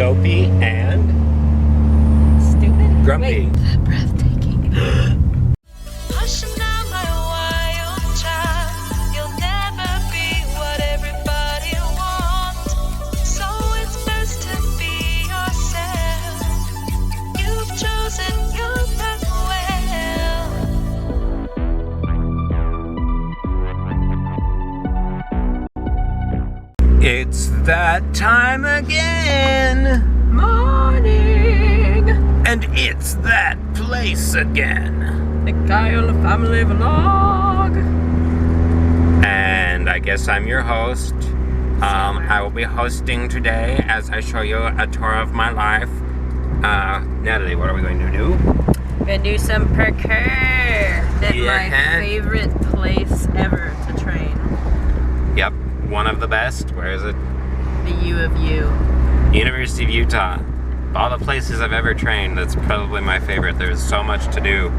dopey, and stupid. grumpy. Wait, breathtaking. It's that time again. Morning. And it's that place again. The Kyle family vlog. And I guess I'm your host. I will be hosting today as I show you a tour of my life. Natalie, what are we going to do? We're gonna do some parkour at my favorite place ever to train. Yep, one of the best. Where is it? The U of U. University of Utah. Of all the places I've ever trained, that's probably my favorite. There's so much to do.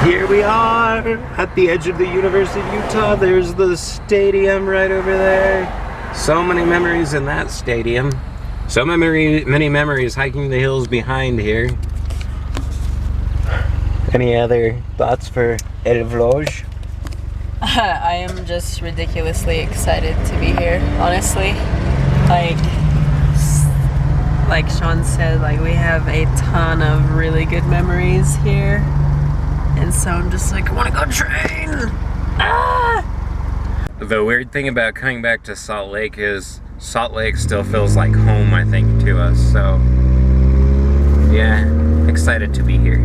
Here we are at the edge of the University of Utah. There's the stadium right over there. So many memories in that stadium. So many memories hiking the hills behind here. Any other thoughts for El Vlog? I am just ridiculously excited to be here, honestly. Like Sean said, like we have a ton of really good memories here. And so I'm just like, I want to go train! Ah! The weird thing about coming back to Salt Lake is Salt Lake still feels like home, I think, to us. So, yeah, excited to be here.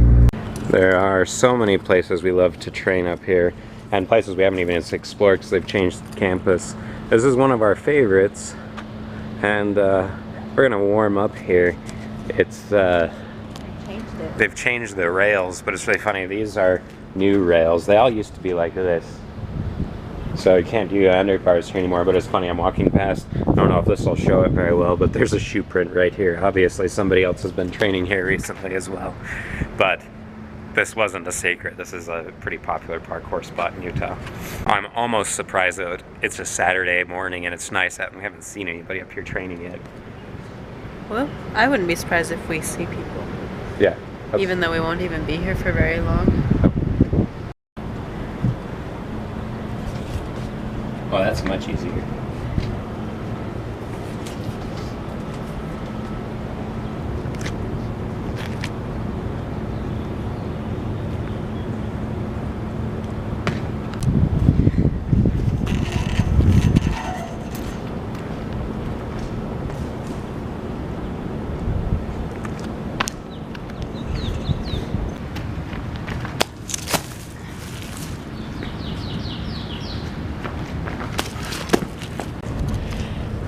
There are so many places we love to train up here, and places we haven't even explored because they've changed the campus. This is one of our favorites, and we're gonna warm up here. It's they've changed the rails, but it's really funny. These are new rails. They all used to be like this, so you can't do undercars here anymore. But it's funny. I'm walking past. I don't know if this will show it very well, but there's a shoe print right here. Obviously, somebody else has been training here recently as well, but this wasn't a secret. This is a pretty popular parkour spot in Utah. I'm almost surprised that it's a Saturday morning and it's nice out and we haven't seen anybody up here training yet. Well, I wouldn't be surprised if we see people. Yeah. Even though we won't even be here for very long. Oh, that's much easier.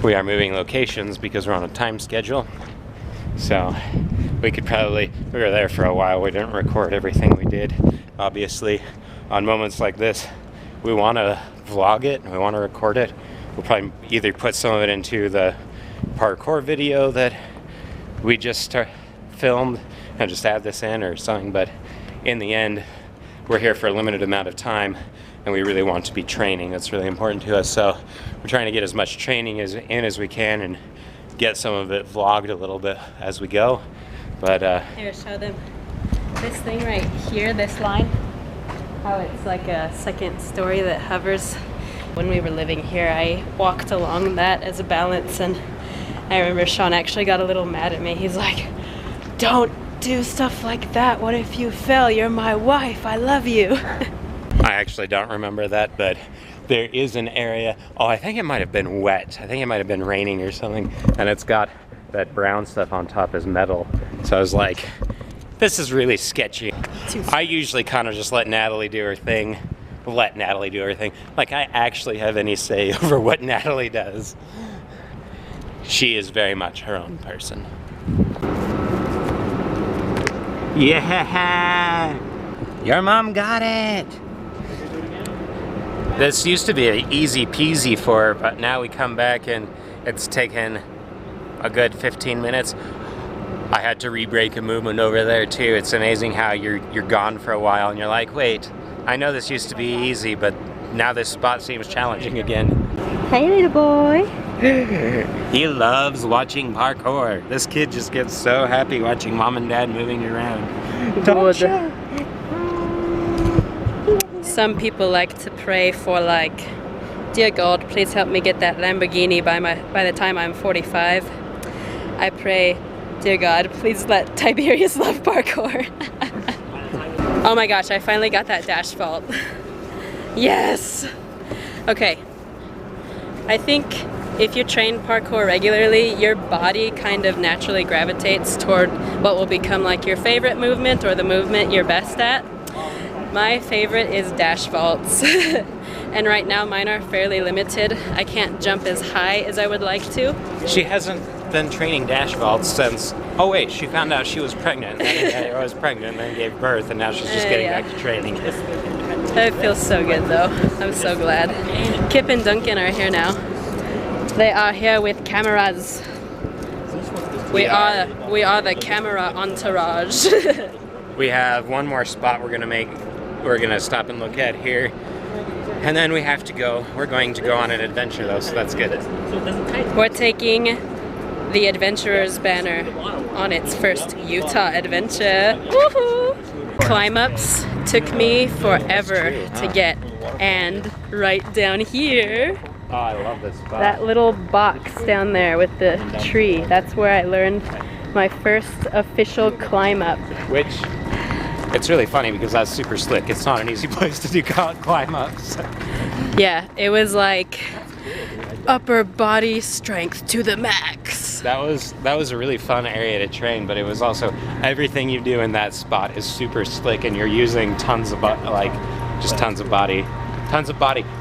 We are moving locations because we're on a time schedule. So we were there for a while. We didn't record everything we did. Obviously, on moments like this, we want to vlog it and we want to record it. We'll probably either put some of it into the parkour video that we just filmed and just add this in or something. But in the end, we're here for a limited amount of time and we really want to be training. That's really important to us. So we're trying to get as much training as we can and get some of it vlogged a little bit as we go. But here, show them this thing right here, this line, how it's like a second story that hovers. When we were living here, I walked along that as a balance, and I remember Sean actually got a little mad at me. He's like, don't do stuff like that. What if you fell? You're my wife. I love you. I actually don't remember that, but there is an area. Oh, I think it might have been wet. I think it might have been raining or something, and it's got that brown stuff on top as metal. So I was like, this is really sketchy. I usually kind of just let Natalie do her thing. Like I actually have any say over what Natalie does. She is very much her own person. Yeah! Your mom got it! This used to be an easy peasy for her, but now we come back and it's taken a good 15 minutes. I had to re-break a movement over there too. It's amazing how you're gone for a while and you're like, wait, I know this used to be easy, but now this spot seems challenging again. Hey, little boy. He loves watching parkour. This kid just gets so happy watching mom and dad moving around. Don't you? Some people like to pray for like, dear God, please help me get that Lamborghini by the time I'm 45. I pray, dear God, please let Tiberius love parkour. Oh my gosh, I finally got that dash vault. Yes! Okay. I think if you train parkour regularly, your body kind of naturally gravitates toward what will become like your favorite movement or the movement you're best at. My favorite is dash vaults. And right now mine are fairly limited. I can't jump as high as I would like to. She hasn't been training dash vaults since, oh wait, she found out she was pregnant, and was pregnant and then gave birth, and now she's just getting back to training. It feels so good though. I'm so glad. Kip and Duncan are here now. They are here with cameras. We are the camera entourage. We have one more spot we're gonna stop and look at here. And then we have to go. We're going to go on an adventure though, so that's good. We're taking the Adventurer's banner on its first Utah adventure. Woohoo! Climb-ups took me forever to get, and right down here, oh, I love this spot. that little box down there with the tree, that's where I learned my first official climb-up. Which, it's really funny because that's super slick. It's not an easy place to do climb-ups. Yeah, it was like upper body strength to the max. That was a really fun area to train, but it was also everything you do in that spot is super slick, and you're using tons of tons of body.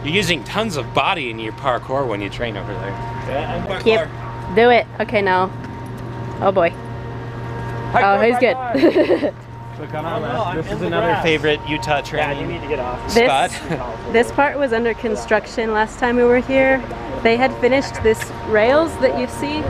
You're using tons of body in your parkour when you train over there. Yeah, Keep, do it. Okay, now. Oh boy. Oh, he's good. This is another favorite Utah training spot. This part was under construction last time we were here. They had finished this rails that you see,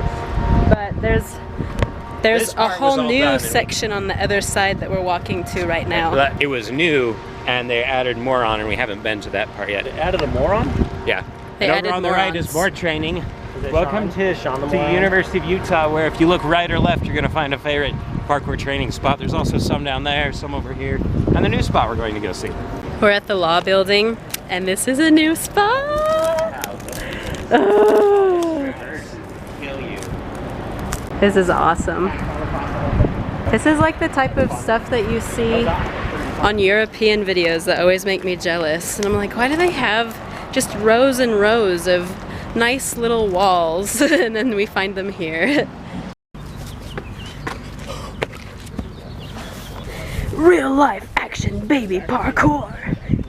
but there's a whole new section on the other side that we're walking to right now. It was new, and they added more on, and we haven't been to that part yet. They added a more on? Yeah. They and added over on the right is more training. Welcome to the University of Utah, where if you look right or left, you're going to find a favorite parkour training spot. There's also some down there, some over here, and the new spot we're going to go see. We're at the law building, and this is a new spot. Oh. This is awesome. This is like the type of stuff that you see on European videos that always make me jealous. And I'm like, why do they have just rows and rows of nice little walls? And then we find them here. Real life action baby parkour.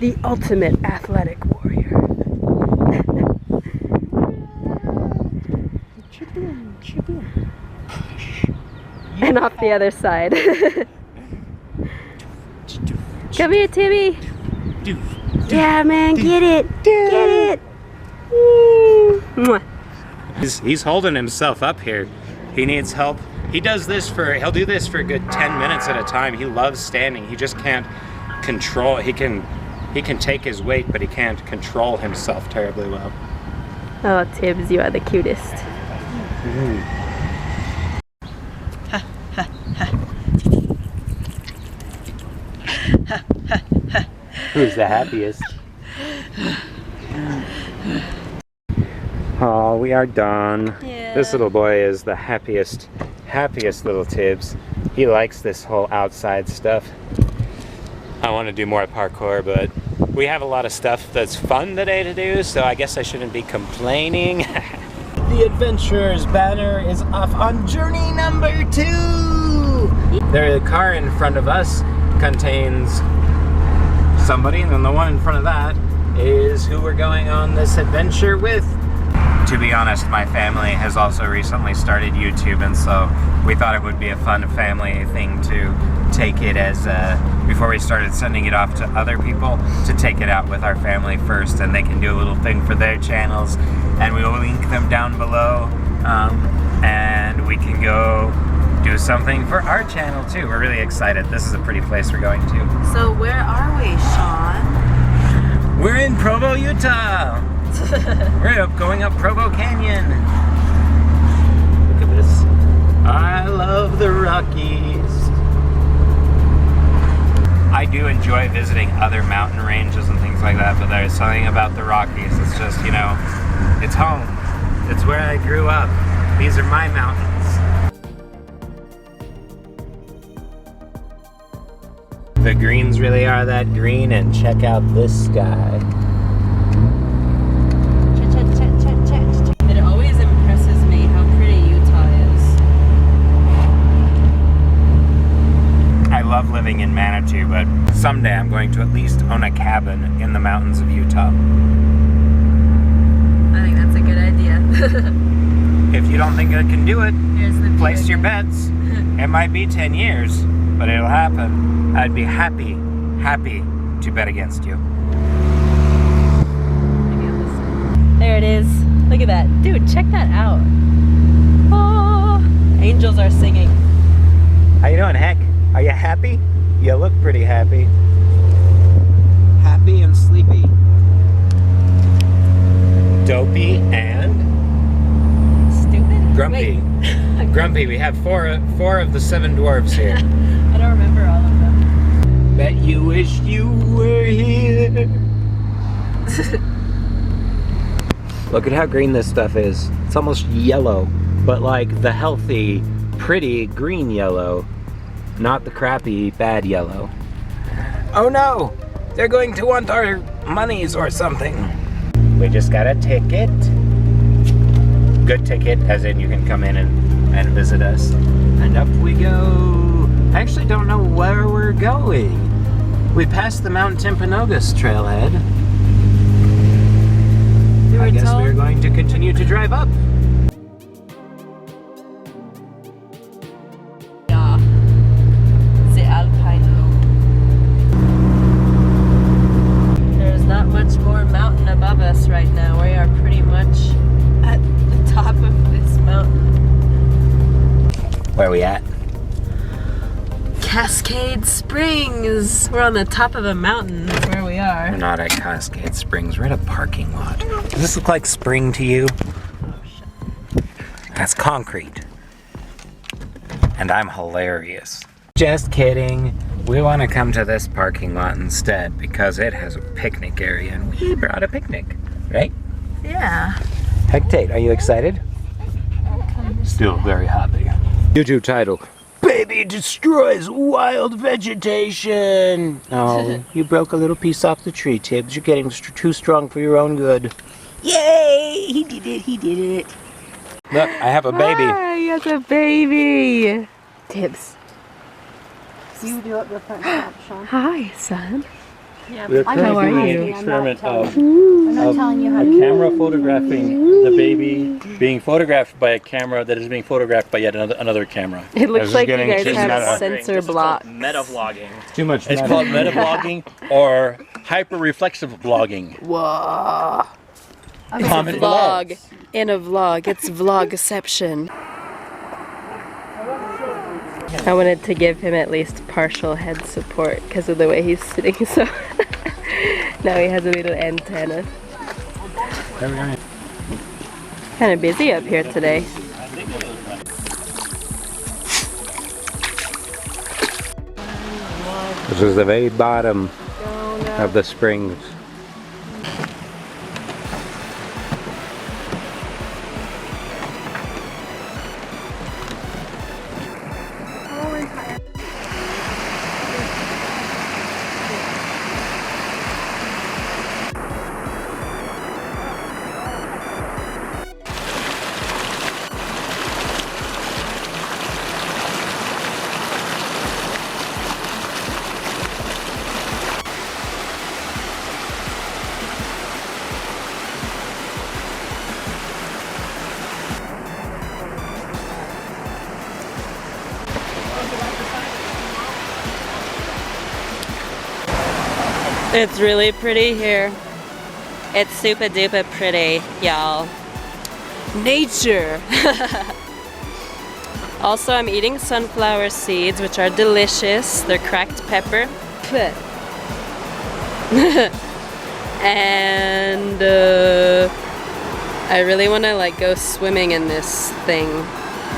The ultimate athletic warrior. And off the other side. Come here, Timmy. Yeah, man, get it. Get it. Mwah. He's holding himself up here. He needs help. He'll do this for a good 10 minutes at a time. He loves standing. He just can't control. He can take his weight, but he can't control himself terribly well. Oh, Tibbs, you are the cutest. Who's the happiest? Oh, we are done. Yeah. This little boy is the happiest little Tibbs. He likes this whole outside stuff. I want to do more parkour, but we have a lot of stuff that's fun today to do, so I guess I shouldn't be complaining. The Adventurer's banner is off on journey number 2! The car in front of us contains somebody, and then the one in front of that is who we're going on this adventure with. To be honest, my family has also recently started YouTube, and so we thought it would be a fun family thing to take it as, before we started sending it off to other people, to take it out with our family first, and they can do a little thing for their channels, and we will link them down below, and we can go do something for our channel too. We're really excited. This is a pretty place we're going to. So where are we, Sean? We're in Provo, Utah! We're going up Provo Canyon. Look at this. I love the Rockies. I do enjoy visiting other mountain ranges and things like that, but there's something about the Rockies. It's just, you know, it's home. It's where I grew up. These are my mountains. The greens really are that green, and check out this sky. It always impresses me how pretty Utah is. I love living in Manitou, but someday I'm going to at least own a cabin in the mountains of Utah. I think that's a good idea. If you don't think I can do it, Here's the place view your again. bets. It might be 10 years, but it'll happen. I'd be happy to bet against you. There it is. Look at that. Dude, check that out. Oh, angels are singing. How you doing, Heck? Are you happy? You look pretty happy. Happy and sleepy. Dopey and Stupid? grumpy. Wait. Grumpy. We have four of the 7 dwarves here. I don't remember all of them. Bet you wish you were here. Look at how green this stuff is. It's almost yellow, but like the healthy, pretty green yellow, not the crappy, bad yellow. Oh no! They're going to want our monies or something. We just got a ticket. Good ticket, as in you can come in and visit us. And up we go. I actually don't know where we're going. We passed the Mount Timpanogos trailhead. I guess we're going to continue to drive up. Yeah. The Alpine. There's not much more mountain above us right now. We are pretty much at the top of this mountain. Where are we at? Cascade Springs. We're on the top of a mountain. That's where we are. We're not at Cascade Springs. We're at a parking lot. Does this look like spring to you? That's concrete. And I'm hilarious. Just kidding. We want to come to this parking lot instead because it has a picnic area and we brought a picnic, right? Yeah. Heck, Tate, are you excited? Still very happy. YouTube title: Baby destroys wild vegetation. Oh, you broke a little piece off the tree, Tibbs. You're getting too strong for your own good. Yay! He did it. He did it. Look, I have a baby. Hi, he has a baby. Tibbs. You do it the front stop, Sean. Hi, son. We're I'm currently are doing you? an experiment of I'm not telling you how a to do it. camera photographing the baby being photographed by a camera that is being photographed by yet another camera. It looks just like you getting guys too have meta. sensor block. Meta-vlogging. Too much. It's called meta-vlogging or hyper-reflexive vlogging. Whoa. Comment below. Vlog. In a vlog. It's vlogception. I wanted to give him at least partial head support because of the way he's sitting, so now he has a little antenna. There we go. Kind of busy up here today. This is the very bottom of the springs. It's really pretty here. It's super duper pretty, y'all. Nature! Also, I'm eating sunflower seeds, which are delicious. They're cracked pepper. And I really want to like go swimming in this thing.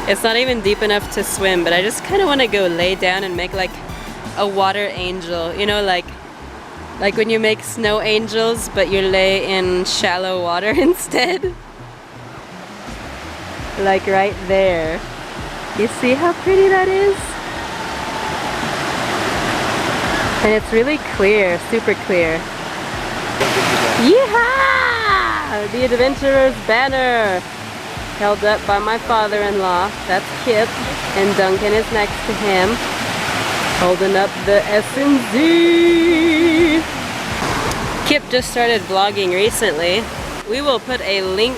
It's not even deep enough to swim, but I just kind of want to go lay down and make like a water angel. You know, like when you make snow angels, but you lay in shallow water instead. Like right there. You see how pretty that is? And it's really clear, super clear. Yeehaw! The adventurer's banner! Held up by my father-in-law. That's Kip. And Duncan is next to him. Holding up the S&Z! Kip just started vlogging recently. We will put a link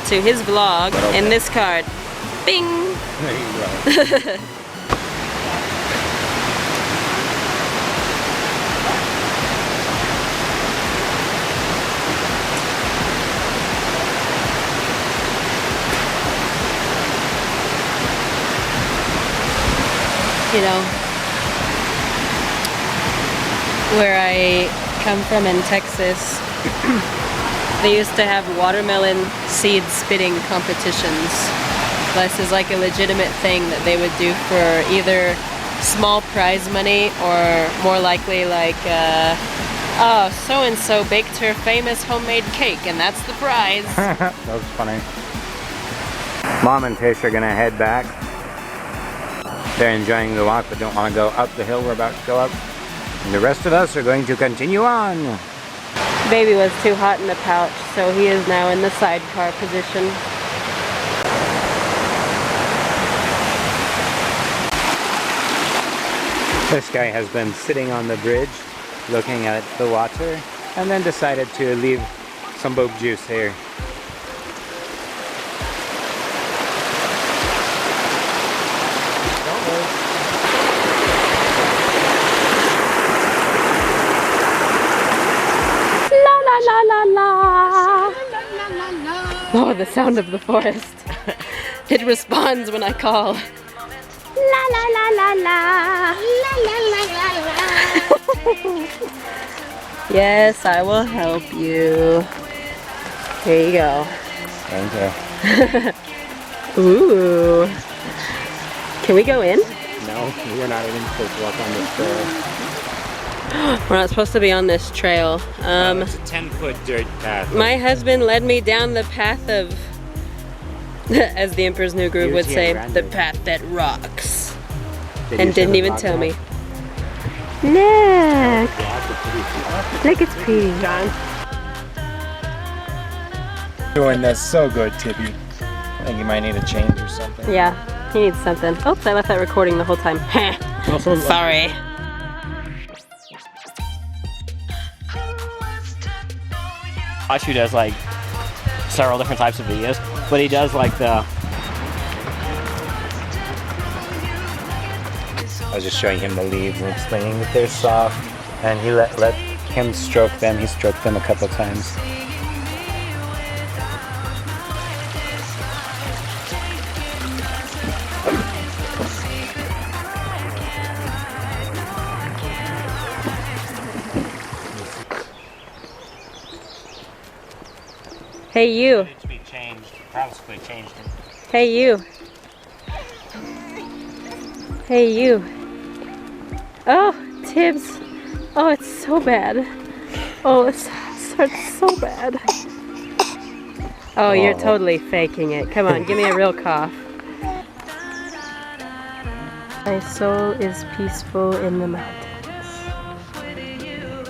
to his vlog in this card. Bing! There you go. You know, where I come from in Texas, they used to have watermelon seed spitting competitions. This is like a legitimate thing that they would do for either small prize money or more likely like, oh, so-and-so baked her famous homemade cake and that's the prize. That was funny. Mom and Tish are gonna head back. They're enjoying the walk but don't want to go up the hill we're about to go up. And the rest of us are going to continue on. Baby was too hot in the pouch, so he is now in the sidecar position. This guy has been sitting on the bridge looking at the water and then decided to leave some boob juice here. La la la. Oh, the sound of the forest. It responds when I call. La la la la la. La la la la la. Yes, I will help you. Here you go. Thank you. Ooh. Can we go in? No, we're not even supposed to walk on this trail. We're not supposed to be on this trail. It's a 10-foot dirt path. My husband led me down the path of, as the Emperor's New Groove would say, the path that rocks. And didn't even tell me. Look! Look, it's pretty. John. Doing this so good, Tippy. I think you might need a change or something. Yeah, he needs something. Oops, I left that recording the whole time. Sorry. Watch who does like several different types of videos, but he does like the. I was just showing him the leaves and explaining that they're soft, and he let him stroke them. He stroked them a couple times. Hey you. Needed to be changed. Probably changed it. Hey you. Hey you. Oh, Tibbs. Oh, it's so bad. Oh, it starts so bad. Oh, you're totally faking it. Come on, give me a real cough. My soul is peaceful in the mountains.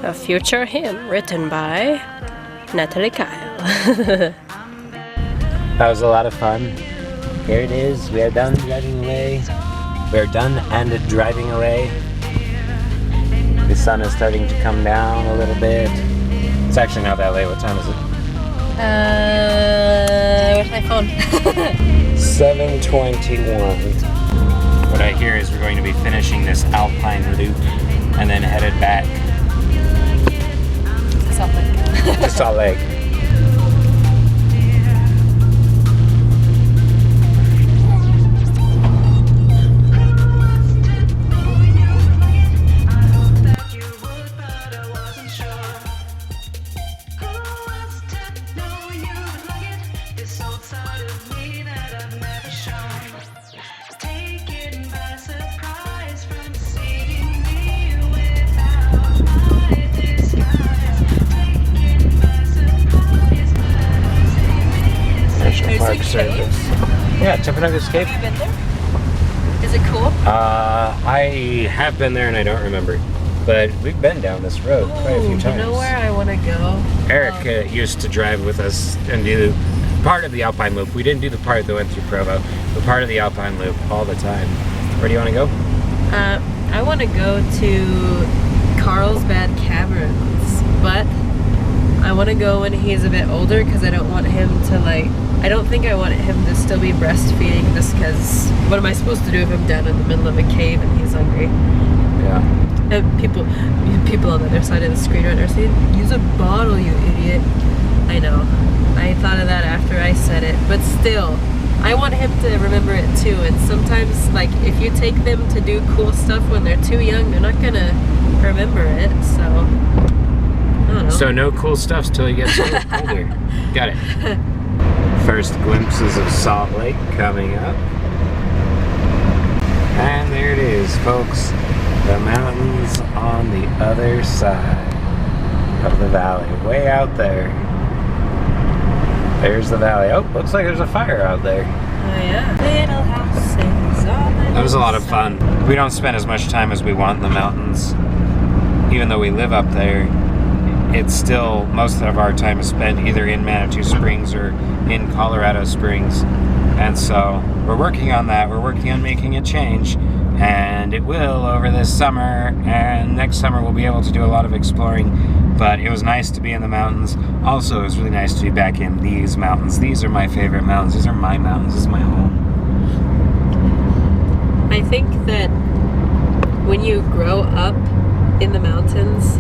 A future hymn written by Natalie Kyle. That was a lot of fun. Here it is. We are done driving away. We are done and driving away. The sun is starting to come down a little bit. It's actually not that late. What time is it? Where's my phone? 7:21. What I hear is we're going to be finishing this alpine loop and then headed back Salt Lake. to Salt Lake. service. Yeah, Timpanogos Cave. Have you been there? Is it cool? I have been there and I don't remember. But we've been down this road quite a few times. You know where I want to go? Eric used to drive with us and do part of the Alpine Loop. We didn't do the part that went through Provo, but part of the Alpine Loop all the time. Where do you want to go? I want to go to Carlsbad Caverns, but I want to go when he's a bit older because I don't want him to I don't think I want him to still be breastfeeding just because what am I supposed to do if I'm down in the middle of a cave and he's hungry? Yeah. And people on the other side of the screen right now saying, use a bottle, you idiot. I know. I thought of that after I said it, but still, I want him to remember it too. And sometimes, if you take them to do cool stuff when they're too young, they're not gonna remember it, so, I don't know. So no cool stuff till he gets older. Got it. First glimpses of Salt Lake coming up. And there it is, folks. The mountains on the other side of the valley, way out there. There's the valley. Oh, looks like there's a fire out there. Oh yeah. Little houses on the That was a lot of fun. We don't spend as much time as we want in the mountains. Even though we live up there, it's still, most of our time is spent either in Manitou Springs or in Colorado Springs. And so we're working on that. We're working on making a change. And it will over this summer, and next summer we'll be able to do a lot of exploring. But it was nice to be in the mountains. Also, it was really nice to be back in these mountains. These are my favorite mountains. These are my mountains. This is my home. I think that when you grow up in the mountains,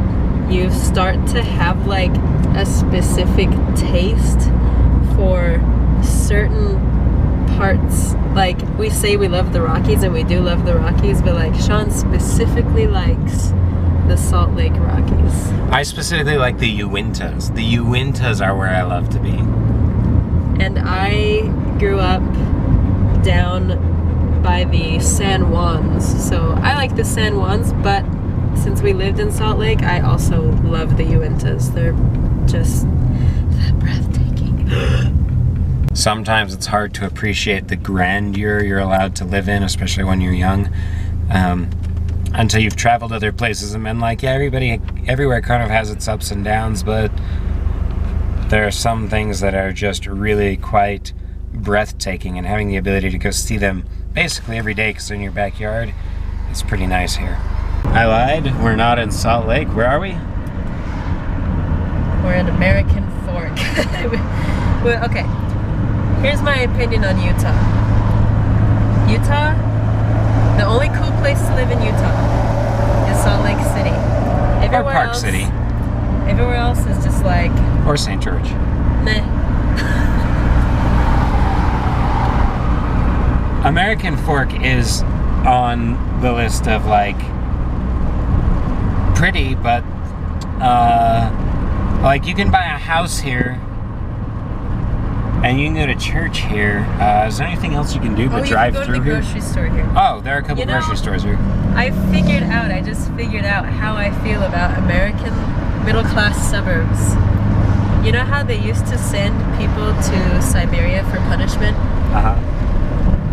you start to have a specific taste for certain parts. We say we love the Rockies, and we do love the Rockies, but Sean specifically likes the Salt Lake Rockies. I specifically like the Uintas. The Uintas are where I love to be. And I grew up down by the San Juans, so I like the San Juans, but since we lived in Salt Lake, I also love the Uintas. They're just breathtaking. Sometimes it's hard to appreciate the grandeur you're allowed to live in, especially when you're young, until you've traveled other places and been yeah, everywhere kind of has its ups and downs, but there are some things that are just really quite breathtaking, and having the ability to go see them basically every day because they're in your backyard, it's pretty nice here. I lied, we're not in Salt Lake. Where are we? We're in American Fork. Well, okay. Here's my opinion on Utah. Utah, the only cool place to live in Utah is Salt Lake City. Or Park City. Everywhere else is just Or St. George. meh. American Fork is on the list of pretty, but you can buy a house here. And you can go to church here. Is there anything else you can do but drive through here? You can go to the grocery store here. Oh, there are a couple grocery stores here. I just figured out how I feel about American middle-class suburbs. You know how they used to send people to Siberia for punishment? Uh-huh.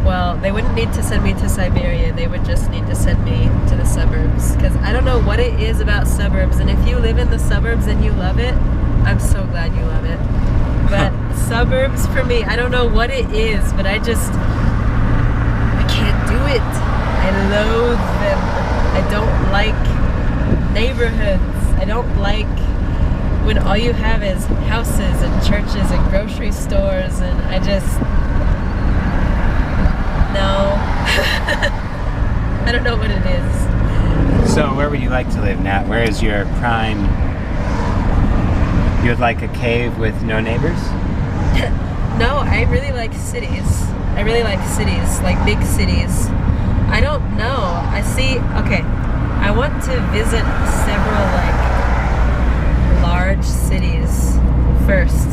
Well, they wouldn't need to send me to Siberia. They would just need to send me to the suburbs. Because I don't know what it is about suburbs. And if you live in the suburbs and you love it, I'm so glad you love it. But suburbs for me, I don't know what it is, but I can't do it. I loathe them. I don't like neighborhoods. I don't like when all you have is houses and churches and grocery stores, and no. I don't know what it is. So where would you like to live, Nat? Where is your prime? You would like a cave with no neighbors? No, I really like cities. I really like cities, big cities. I don't know. I want to visit several, large cities first.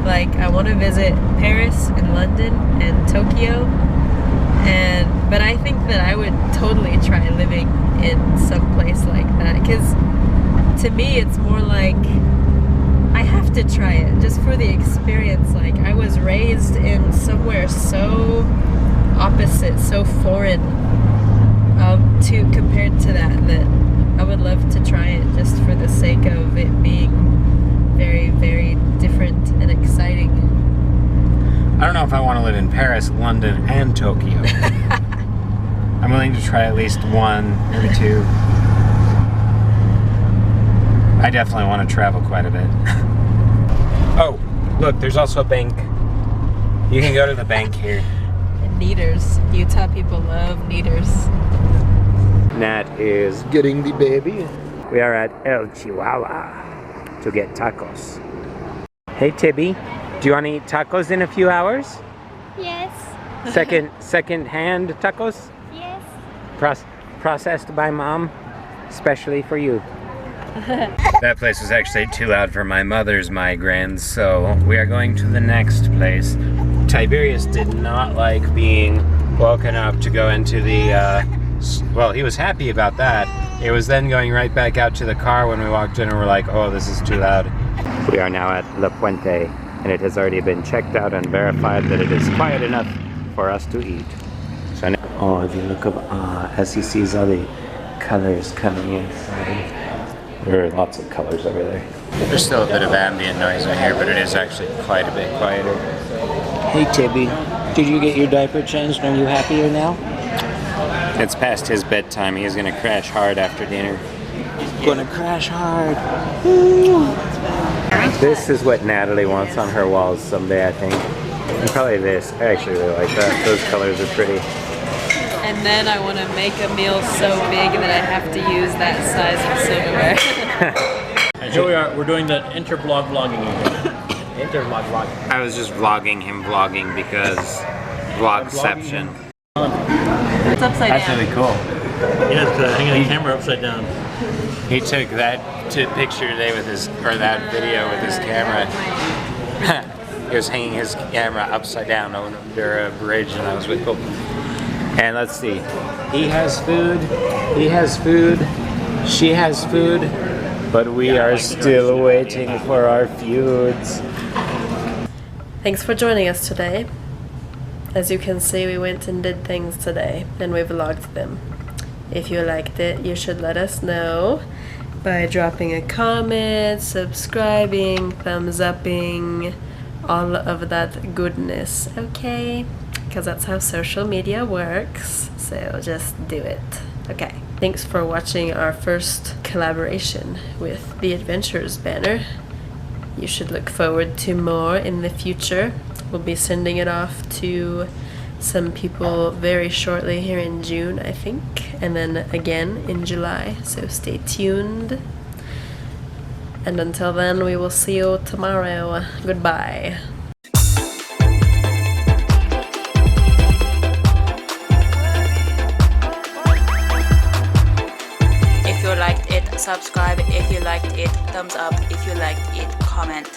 I want to visit Paris and London and Tokyo. But I think that I would totally try living in some place like that. Because to me, it's more I have to try it. Just just for the experience. Like, I was raised in somewhere so opposite, so foreign to compared to that I would love to try it just for the sake of it being very, very different and exciting. I don't know if I want to live in Paris, London, and Tokyo. I'm willing to try at least one, maybe two. I definitely want to travel quite a bit. Oh, look, there's also a bank. You can go to the bank here. And kneaders. Utah people love kneaders. Nat is getting the baby. We are at El Chihuahua to get tacos. Hey Tibby, do you want to eat tacos in a few hours? Yes. Second hand tacos? Yes. Processed by mom, especially for you. That place was actually too loud for my mother's migraines, so we are going to the next place. Tiberius did not like being woken up to go into the, well, he was happy about that. It was then going right back out to the car when we walked in and we're like, oh, this is too loud. We are now at La Puente, and it has already been checked out and verified that it is quiet enough for us to eat. So now, oh, if you look up, as he sees all the colors coming inside. There are lots of colors over there. There's still a bit of ambient noise in here, but it is actually quite a bit quieter. Hey Tibby, did you get your diaper changed? Are you happier now? It's past his bedtime. He's gonna crash hard after dinner. Gonna crash hard. This is what Natalie wants on her walls someday, I think. And probably this. I actually really like that. Those colors are pretty. And then I want to make a meal so big that I have to use that size of silverware. And here we are, we're doing the inter-vlog vlogging again. Inter-vlog vlogging. I was just vlogging him vlogging because vlogception. It's upside That's down. really cool. Yes, hanging the camera upside down. He took that picture today with his, or that video with his camera. He was hanging his camera upside down under a bridge, and that was really cool. And let's see. He has food. He has food. She has food. But we are still waiting for our feuds. Thanks for joining us today. As you can see, we went and did things today, and we vlogged them. If you liked it, you should let us know by dropping a comment, subscribing, thumbs upping, all of that goodness, okay? Because that's how social media works, so just do it. Okay, thanks for watching our first collaboration with the Adventures banner. You should look forward to more in the future. We'll be sending it off to some people very shortly here in June, I think, and then again in July, so stay tuned. And until then, we will see you tomorrow. Goodbye. If you liked it, subscribe. If you liked it, thumbs up. If you liked it, comment.